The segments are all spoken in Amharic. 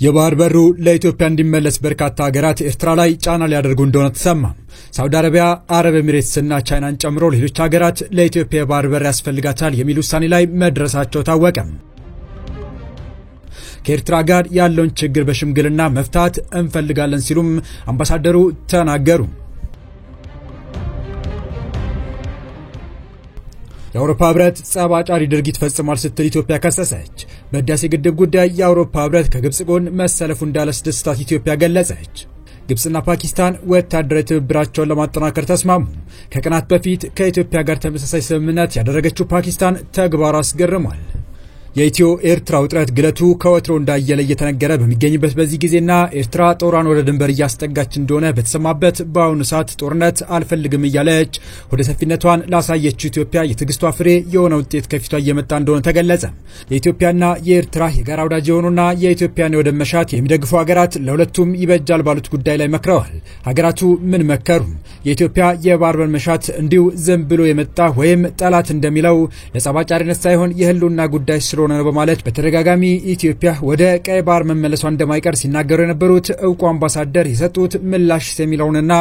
የባህር በሩ ለኢትዮጵያ እንዲመለስ በርካታ ሀገራት ኤርትራ ላይ ጫና ሊያደርጉ እንደሆነ ተሰማ። ሳውዲ አረቢያ፣ አረብ ኤሚሬትስና ቻይናን ጨምሮ ሌሎች ሀገራት ለኢትዮጵያ የባህር በር ያስፈልጋታል የሚል ውሳኔ ላይ መድረሳቸው ታወቀ። ከኤርትራ ጋር ያለውን ችግር በሽምግልና መፍታት እንፈልጋለን ሲሉም አምባሳደሩ ተናገሩ። የአውሮፓ ህብረት ጸብ አጫሪ ድርጊት ፈጽሟል ስትል ኢትዮጵያ ከሰሰች። በህዳሴ ግድብ ጉዳይ የአውሮፓ ህብረት ከግብጽ ጎን መሰለፉ እንዳላስደሰታት ኢትዮጵያ ገለጸች። ግብጽና ፓኪስታን ወታደራዊ ትብብራቸውን ለማጠናከር ተስማሙ። ከቀናት በፊት ከኢትዮጵያ ጋር ተመሳሳይ ስምምነት ያደረገችው ፓኪስታን ተግባሩ አስገርሟል። የኢትዮ ኤርትራ ውጥረት ግለቱ ከወትሮ እንዳየለ እየተነገረ በሚገኝበት በዚህ ጊዜና ኤርትራ ጦሯን ወደ ድንበር እያስጠጋች እንደሆነ በተሰማበት በአሁኑ ሰዓት ጦርነት አልፈልግም እያለች ወደ ሰፊነቷን ላሳየችው ኢትዮጵያ የትግስቷ ፍሬ የሆነ ውጤት ከፊቷ እየመጣ እንደሆነ ተገለጸ። የኢትዮጵያና የኤርትራ የጋራ ወዳጅ የሆኑና የኢትዮጵያን ወደ መሻት የሚደግፉ ሀገራት ለሁለቱም ይበጃል ባሉት ጉዳይ ላይ መክረዋል። ሀገራቱ ምን መከሩ? የኢትዮጵያ የባህር በር መሻት እንዲሁ ዝም ብሎ የመጣ ወይም ጠላት እንደሚለው ለጸብ አጫሪነት ሳይሆን የህልውና ጉዳይ ስለሆነ ነው በማለት በተደጋጋሚ ኢትዮጵያ ወደ ቀይ ባህር መመለሷ እንደማይቀር ሲናገሩ የነበሩት ዕውቁ አምባሳደር የሰጡት ምላሽ የሚለውንና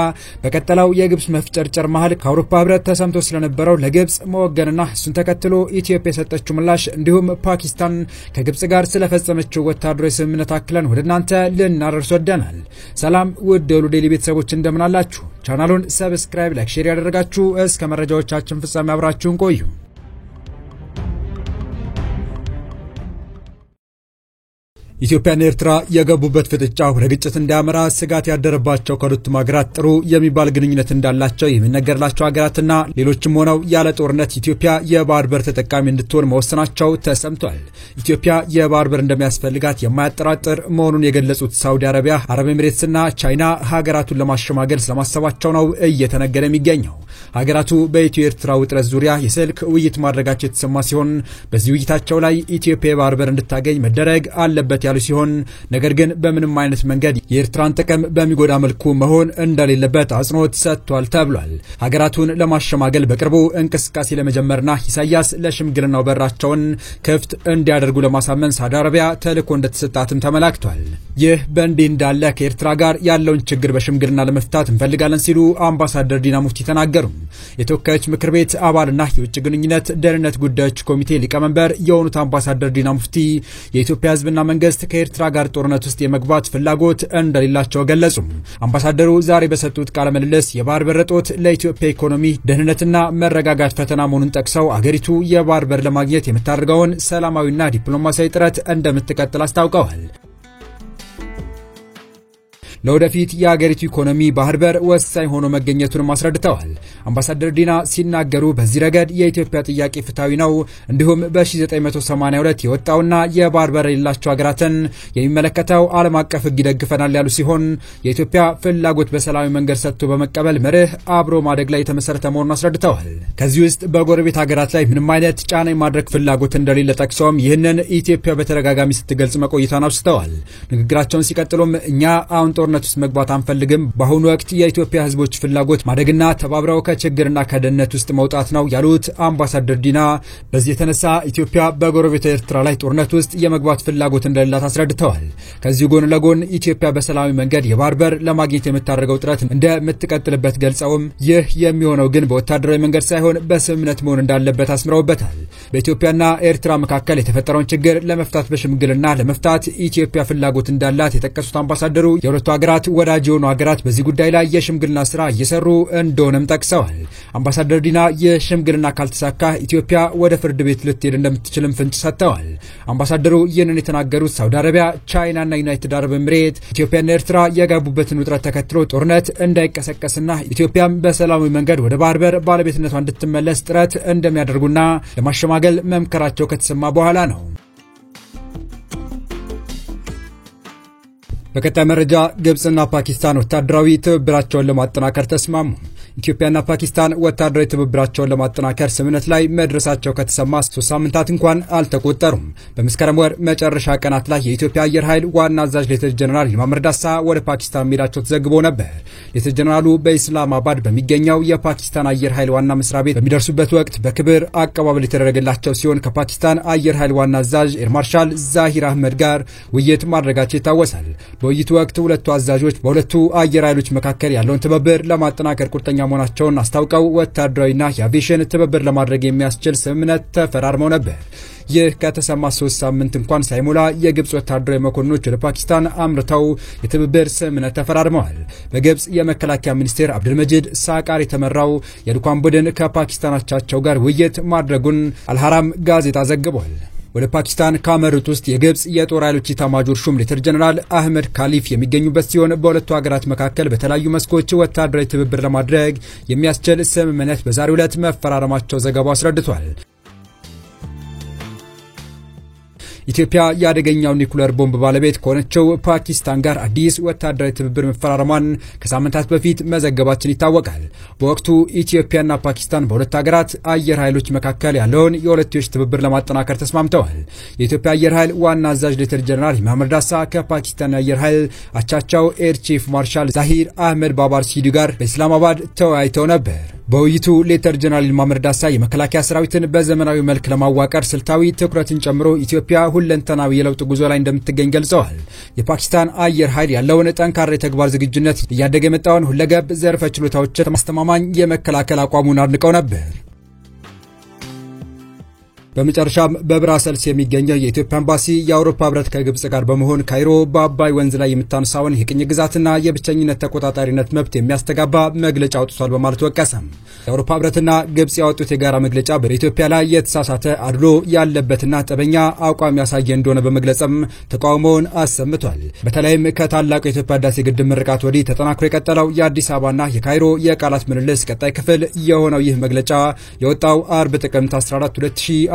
በቀጠለው የግብጽ መፍጨርጨር መሃል ከአውሮፓ ህብረት ተሰምቶ ስለነበረው ለግብጽ መወገንና እሱን ተከትሎ ኢትዮጵያ የሰጠችው ምላሽ እንዲሁም ፓኪስታን ከግብጽ ጋር ስለፈጸመችው ወታደራዊ ስምምነት አክለን ወደ እናንተ ልናደርስ ወደናል። ሰላም ውድ የሁሉ ዴይሊ ቤተሰቦች እንደምን አላችሁ? ቻናሉን ሰብስክራይብ፣ ላይክ፣ ሼር ያደረጋችሁ እስከ መረጃዎቻችን ፍጻሜ አብራችሁን ቆዩ። ኢትዮጵያና ኤርትራ የገቡበት ፍጥጫ ወደ ግጭት እንዳያመራ ስጋት ያደረባቸው ከሁለቱም ሀገራት ጥሩ የሚባል ግንኙነት እንዳላቸው የሚነገርላቸው ሀገራትና ሌሎችም ሆነው ያለ ጦርነት ኢትዮጵያ የባህር በር ተጠቃሚ እንድትሆን መወሰናቸው ተሰምቷል። ኢትዮጵያ የባህር በር እንደሚያስፈልጋት የማያጠራጥር መሆኑን የገለጹት ሳውዲ አረቢያ፣ አረብ ኤሚሬትስና ቻይና ሀገራቱን ለማሸማገል ስለማሰባቸው ነው እየተነገረ የሚገኘው። ሀገራቱ በኢትዮ ኤርትራ ውጥረት ዙሪያ የስልክ ውይይት ማድረጋቸው የተሰማ ሲሆን በዚህ ውይይታቸው ላይ ኢትዮጵያ የባህር በር እንድታገኝ መደረግ አለበት ያሉ ሲሆን ነገር ግን በምንም አይነት መንገድ የኤርትራን ጥቅም በሚጎዳ መልኩ መሆን እንደሌለበት አጽንኦት ሰጥቷል ተብሏል። ሀገራቱን ለማሸማገል በቅርቡ እንቅስቃሴ ለመጀመርና ኢሳያስ ለሽምግልናው በራቸውን ክፍት እንዲያደርጉ ለማሳመን ሳውዲ አረቢያ ተልዕኮ እንደተሰጣትም ተመላክቷል። ይህ በእንዲህ እንዳለ ከኤርትራ ጋር ያለውን ችግር በሽምግልና ለመፍታት እንፈልጋለን ሲሉ አምባሳደር ዲና ሙፍቲ ተናገሩ። የተወካዮች ምክር ቤት አባልና የውጭ ግንኙነት ደህንነት ጉዳዮች ኮሚቴ ሊቀመንበር የሆኑት አምባሳደር ዲና ሙፍቲ የኢትዮጵያ ህዝብና መንግስት ከኤርትራ ጋር ጦርነት ውስጥ የመግባት ፍላጎት እንደሌላቸው ገለጹ። አምባሳደሩ ዛሬ በሰጡት ቃለ ምልልስ የባህር በር እጦት ለኢትዮጵያ ኢኮኖሚ ደህንነትና መረጋጋት ፈተና መሆኑን ጠቅሰው አገሪቱ የባህር በር ለማግኘት የምታደርገውን ሰላማዊና ዲፕሎማሲያዊ ጥረት እንደምትቀጥል አስታውቀዋል። ለወደፊት የአገሪቱ ኢኮኖሚ ባህር በር ወሳኝ ሆኖ መገኘቱን አስረድተዋል። አምባሳደር ዲና ሲናገሩ በዚህ ረገድ የኢትዮጵያ ጥያቄ ፍትሃዊ ነው፣ እንዲሁም በ1982 የወጣውና የባህር በር የሌላቸው ሀገራትን የሚመለከተው ዓለም አቀፍ ሕግ ይደግፈናል ያሉ ሲሆን የኢትዮጵያ ፍላጎት በሰላማዊ መንገድ ሰጥቶ በመቀበል መርህ አብሮ ማደግ ላይ የተመሰረተ መሆኑን አስረድተዋል። ከዚህ ውስጥ በጎረቤት ሀገራት ላይ ምንም አይነት ጫና የማድረግ ፍላጎት እንደሌለ ጠቅሰውም ይህንን ኢትዮጵያ በተደጋጋሚ ስትገልጽ መቆየቷን አውስተዋል። ንግግራቸውን ሲቀጥሉም እኛ አሁን ጦርነት ውስጥ መግባት አንፈልግም፣ በአሁኑ ወቅት የኢትዮጵያ ህዝቦች ፍላጎት ማደግና ተባብረው ከችግርና ከድህነት ውስጥ መውጣት ነው ያሉት አምባሳደር ዲና በዚህ የተነሳ ኢትዮጵያ በጎረቤት ኤርትራ ላይ ጦርነት ውስጥ የመግባት ፍላጎት እንደሌላት አስረድተዋል። ከዚህ ጎን ለጎን ኢትዮጵያ በሰላማዊ መንገድ የባህር በር ለማግኘት የምታደርገው ጥረት እንደምትቀጥልበት ገልጸውም ይህ የሚሆነው ግን በወታደራዊ መንገድ ሳይሆን በስምምነት መሆን እንዳለበት አስምረውበታል። በኢትዮጵያና ኤርትራ መካከል የተፈጠረውን ችግር ለመፍታት በሽምግልና ለመፍታት ኢትዮጵያ ፍላጎት እንዳላት የጠቀሱት አምባሳደሩ የሁለቱ ሀገራት ወዳጅ የሆኑ ሀገራት በዚህ ጉዳይ ላይ የሽምግልና ስራ እየሰሩ እንደሆነም ጠቅሰዋል። አምባሳደር ዲና የሽምግልና ካልተሳካ ኢትዮጵያ ወደ ፍርድ ቤት ልትሄድ እንደምትችልም ፍንጭ ሰጥተዋል። አምባሳደሩ ይህንን የተናገሩት ሳውዲ አረቢያ፣ ቻይናና ዩናይትድ አረብ ኤሚሬት ኢትዮጵያና ኤርትራ የገቡበትን ውጥረት ተከትሎ ጦርነት እንዳይቀሰቀስና ኢትዮጵያም በሰላማዊ መንገድ ወደ ባህር በር ባለቤትነቷ እንድትመለስ ጥረት እንደሚያደርጉና ለማሸማገል መምከራቸው ከተሰማ በኋላ ነው። በቀጣይ መረጃ ግብጽና ፓኪስታን ወታደራዊ ትብብራቸውን ለማጠናከር ተስማሙ። ኢትዮጵያና ፓኪስታን ወታደራዊ ትብብራቸውን ለማጠናከር ስምምነት ላይ መድረሳቸው ከተሰማ 3 ሳምንታት እንኳን አልተቆጠሩም። በመስከረም ወር መጨረሻ ቀናት ላይ የኢትዮጵያ አየር ኃይል ዋና አዛዥ ሌተና ጀነራል ይልማ መርዳሳ ወደ ፓኪስታን መሄዳቸው ተዘግቦ ነበር። ሌተና ጀነራሉ በኢስላማባድ በሚገኘው የፓኪስታን አየር ኃይል ዋና መስሪያ ቤት በሚደርሱበት ወቅት በክብር አቀባበል የተደረገላቸው ሲሆን ከፓኪስታን አየር ኃይል ዋና አዛዥ ኤር ማርሻል ዛሂር አህመድ ጋር ውይይት ማድረጋቸው ይታወሳል። በውይይቱ ወቅት ሁለቱ አዛዦች በሁለቱ አየር ኃይሎች መካከል ያለውን ትብብር ለማጠናከር ቁርጠኛ መሆናቸውን አስታውቀው ወታደራዊና የአቪዬሽን ትብብር ለማድረግ የሚያስችል ስምምነት ተፈራርመው ነበር። ይህ ከተሰማ 3 ሳምንት እንኳን ሳይሞላ የግብጽ ወታደራዊ መኮንኖች ወደ ፓኪስታን አምርተው የትብብር ስምምነት ተፈራርመዋል። በግብጽ የመከላከያ ሚኒስቴር አብዱልመጂድ ሳቃር የተመራው የልኡካን ቡድን ከፓኪስታን አቻቸው ጋር ውይይት ማድረጉን አልሐራም ጋዜጣ ዘግቧል። ወደ ፓኪስታን ካመሩት ውስጥ የግብጽ የጦር ኃይሎች ኢታማጆር ሹም ሌተና ጀነራል አህመድ ካሊፍ የሚገኙበት ሲሆን በሁለቱ ሀገራት መካከል በተለያዩ መስኮች ወታደራዊ ትብብር ለማድረግ የሚያስችል ስምምነት በዛሬው ዕለት መፈራረማቸው ዘገባው አስረድቷል። ኢትዮጵያ የአደገኛው ኒኩሌር ቦምብ ባለቤት ከሆነችው ፓኪስታን ጋር አዲስ ወታደራዊ ትብብር መፈራረሟን ከሳምንታት በፊት መዘገባችን ይታወቃል። በወቅቱ ኢትዮጵያና ፓኪስታን በሁለት ሀገራት አየር ኃይሎች መካከል ያለውን የሁለትዮሽ ትብብር ለማጠናከር ተስማምተዋል። የኢትዮጵያ አየር ኃይል ዋና አዛዥ ሌተና ጀነራል ይልማ መርዳሳ ከፓኪስታን አየር ኃይል አቻቸው ኤር ቺፍ ማርሻል ዛሂር አህመድ ባባር ሲዲ ጋር በኢስላማባድ ተወያይተው ነበር። በውይይቱ ሌተና ጀነራል ይልማ መርዳሳ የመከላከያ ሰራዊትን በዘመናዊ መልክ ለማዋቀር ስልታዊ ትኩረትን ጨምሮ ኢትዮጵያ ሁለንተናዊ የለውጥ ጉዞ ላይ እንደምትገኝ ገልጸዋል። የፓኪስታን አየር ኃይል ያለውን ጠንካራ የተግባር ዝግጁነት እያደገ የመጣውን ሁለገብ ዘርፈ ችሎታዎች ማስተማማኝ የመከላከል አቋሙን አድንቀው ነበር። በመጨረሻም በብራሰልስ የሚገኘው የኢትዮጵያ ኤምባሲ የአውሮፓ ህብረት ከግብጽ ጋር በመሆን ካይሮ በአባይ ወንዝ ላይ የምታነሳውን የቅኝ ግዛትና የብቸኝነት ተቆጣጣሪነት መብት የሚያስተጋባ መግለጫ አውጥቷል በማለት ወቀሰ። የአውሮፓ ህብረትና ግብጽ ያወጡት የጋራ መግለጫ በኢትዮጵያ ላይ የተሳሳተ አድሎ ያለበትና ጠበኛ አቋም ያሳየ እንደሆነ በመግለጽም ተቃውሞውን አሰምቷል። በተለይም ከታላቁ የኢትዮጵያ ህዳሴ ግድብ ምርቃት ወዲህ ተጠናክሮ የቀጠለው የአዲስ አበባና የካይሮ የቃላት ምልልስ ቀጣይ ክፍል የሆነው ይህ መግለጫ የወጣው አርብ ጥቅምት 14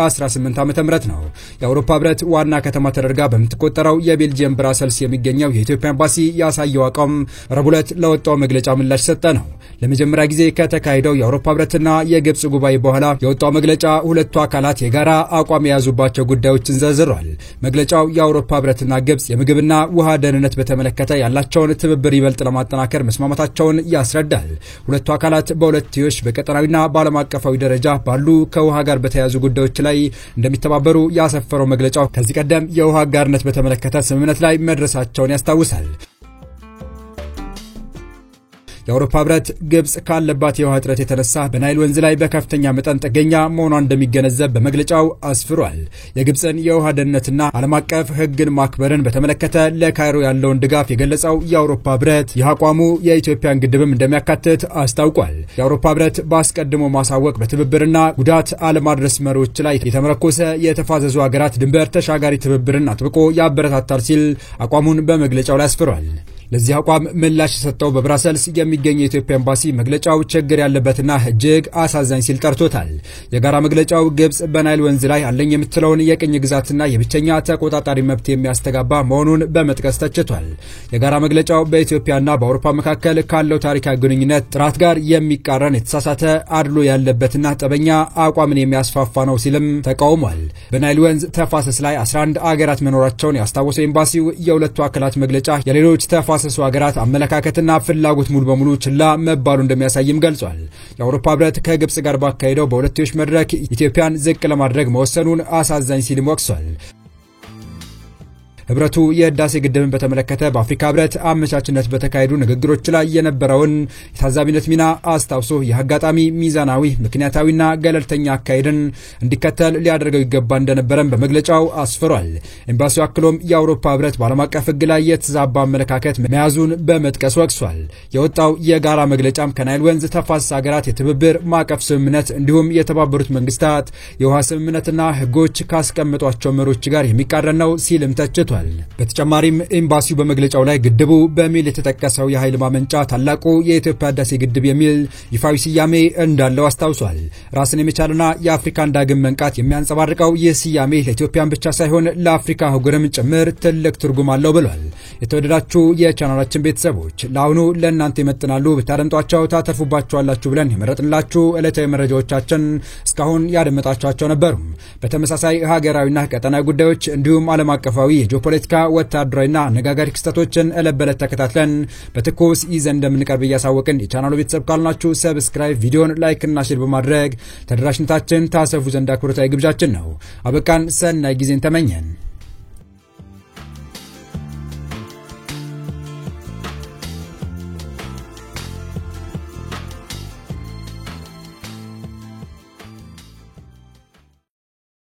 2018 ዓመተ ምህረት ነው። የአውሮፓ ህብረት ዋና ከተማ ተደርጋ በምትቆጠረው የቤልጂየም ብራሰልስ የሚገኘው የኢትዮጵያ ኤምባሲ ያሳየው አቋም ረቡዕ ዕለት ለወጣው መግለጫ ምላሽ ሰጠ ነው። ለመጀመሪያ ጊዜ ከተካሄደው የአውሮፓ ህብረትና የግብጽ ጉባኤ በኋላ የወጣው መግለጫ ሁለቱ አካላት የጋራ አቋም የያዙባቸው ጉዳዮችን ዘርዝሯል። መግለጫው የአውሮፓ ህብረትና ግብጽ የምግብና ውሃ ደህንነት በተመለከተ ያላቸውን ትብብር ይበልጥ ለማጠናከር መስማማታቸውን ያስረዳል። ሁለቱ አካላት በሁለትዮሽ በቀጠናዊና በዓለም አቀፋዊ ደረጃ ባሉ ከውሃ ጋር በተያያዙ ጉዳዮች ላይ እንደሚተባበሩ ያሰፈረው መግለጫው ከዚህ ቀደም የውሃ አጋርነት በተመለከተ ስምምነት ላይ መድረሳቸውን ያስታውሳል። የአውሮፓ ህብረት ግብጽ ካለባት የውሃ እጥረት የተነሳ በናይል ወንዝ ላይ በከፍተኛ መጠን ጥገኛ መሆኗን እንደሚገነዘብ በመግለጫው አስፍሯል። የግብጽን የውሃ ደህንነትና ዓለም አቀፍ ህግን ማክበርን በተመለከተ ለካይሮ ያለውን ድጋፍ የገለጸው የአውሮፓ ህብረት የአቋሙ የኢትዮጵያን ግድብም እንደሚያካትት አስታውቋል። የአውሮፓ ህብረት በአስቀድሞ ማሳወቅ በትብብርና ጉዳት አለማድረስ መሪዎች ላይ የተመረኮሰ የተፋሰሱ ሀገራት ድንበር ተሻጋሪ ትብብርን አጥብቆ ያበረታታል ሲል አቋሙን በመግለጫው ላይ አስፍሯል። ለዚህ አቋም ምላሽ የሰጠው በብራሰልስ የሚገኘው የኢትዮጵያ ኤምባሲ መግለጫው ችግር ያለበትና እጅግ አሳዛኝ ሲል ጠርቶታል። የጋራ መግለጫው ግብጽ በናይል ወንዝ ላይ አለኝ የምትለውን የቅኝ ግዛትና የብቸኛ ተቆጣጣሪ መብት የሚያስተጋባ መሆኑን በመጥቀስ ተችቷል። የጋራ መግለጫው በኢትዮጵያና በአውሮፓ መካከል ካለው ታሪካዊ ግንኙነት ጥራት ጋር የሚቃረን የተሳሳተ አድሎ ያለበትና ጠበኛ አቋምን የሚያስፋፋ ነው ሲልም ተቃውሟል። በናይል ወንዝ ተፋሰስ ላይ 11 አገራት መኖራቸውን ያስታወሰው ኤምባሲው የሁለቱ አካላት መግለጫ የሌሎች ተፋሰሱ ሀገራት አመለካከትና ፍላጎት ሙሉ በሙሉ ችላ መባሉ እንደሚያሳይም ገልጿል። የአውሮፓ ህብረት ከግብጽ ጋር ባካሄደው በሁለትዮሽ መድረክ ኢትዮጵያን ዝቅ ለማድረግ መወሰኑን አሳዛኝ ሲልም ወቅሷል። ህብረቱ የህዳሴ ግድብን በተመለከተ በአፍሪካ ህብረት አመቻችነት በተካሄዱ ንግግሮች ላይ የነበረውን የታዛቢነት ሚና አስታውሶ የአጋጣሚ ሚዛናዊ ምክንያታዊና ገለልተኛ አካሄድን እንዲከተል ሊያደርገው ይገባ እንደነበረም በመግለጫው አስፍሯል። ኤምባሲው አክሎም የአውሮፓ ህብረት በዓለም አቀፍ ህግ ላይ የተዛባ አመለካከት መያዙን በመጥቀስ ወቅሷል። የወጣው የጋራ መግለጫም ከናይል ወንዝ ተፋሰስ ሀገራት የትብብር ማዕቀፍ ስምምነት እንዲሁም የተባበሩት መንግስታት የውሃ ስምምነትና ህጎች ካስቀመጧቸው መሪዎች ጋር የሚቃረን ነው ሲልም ተችቷል። በተጨማሪም ኤምባሲው በመግለጫው ላይ ግድቡ በሚል የተጠቀሰው የኃይል ማመንጫ ታላቁ የኢትዮጵያ ህዳሴ ግድብ የሚል ይፋዊ ስያሜ እንዳለው አስታውሷል። ራስን የመቻልና የአፍሪካን ዳግም መንቃት የሚያንጸባርቀው ይህ ስያሜ ለኢትዮጵያን ብቻ ሳይሆን ለአፍሪካ አህጉርም ጭምር ትልቅ ትርጉም አለው ብሏል። የተወደዳችሁ የቻናላችን ቤተሰቦች ለአሁኑ ለእናንተ ይመጥናሉ ብታደምጧቸው ታተርፉባቸዋላችሁ ብለን የመረጥንላችሁ ዕለታዊ መረጃዎቻችን እስካሁን ያደመጣችኋቸው ነበሩ። በተመሳሳይ ሀገራዊና ቀጠናዊ ጉዳዮች እንዲሁም ዓለም አቀፋዊ የጂኦፖለቲካ ወታደራዊና አነጋጋሪ ክስተቶችን ዕለት ተከታትለን በትኩስ ይዘን እንደምንቀርብ እያሳወቅን የቻናሉ ቤተሰብ ካልናችሁ ሰብስክራይብ፣ ቪዲዮን ላይክ እና ሼር በማድረግ ተደራሽነታችን ታሰፉ ዘንድ አክብሮታዊ ግብዣችን ነው። አበቃን። ሰናይ ጊዜን ተመኘን።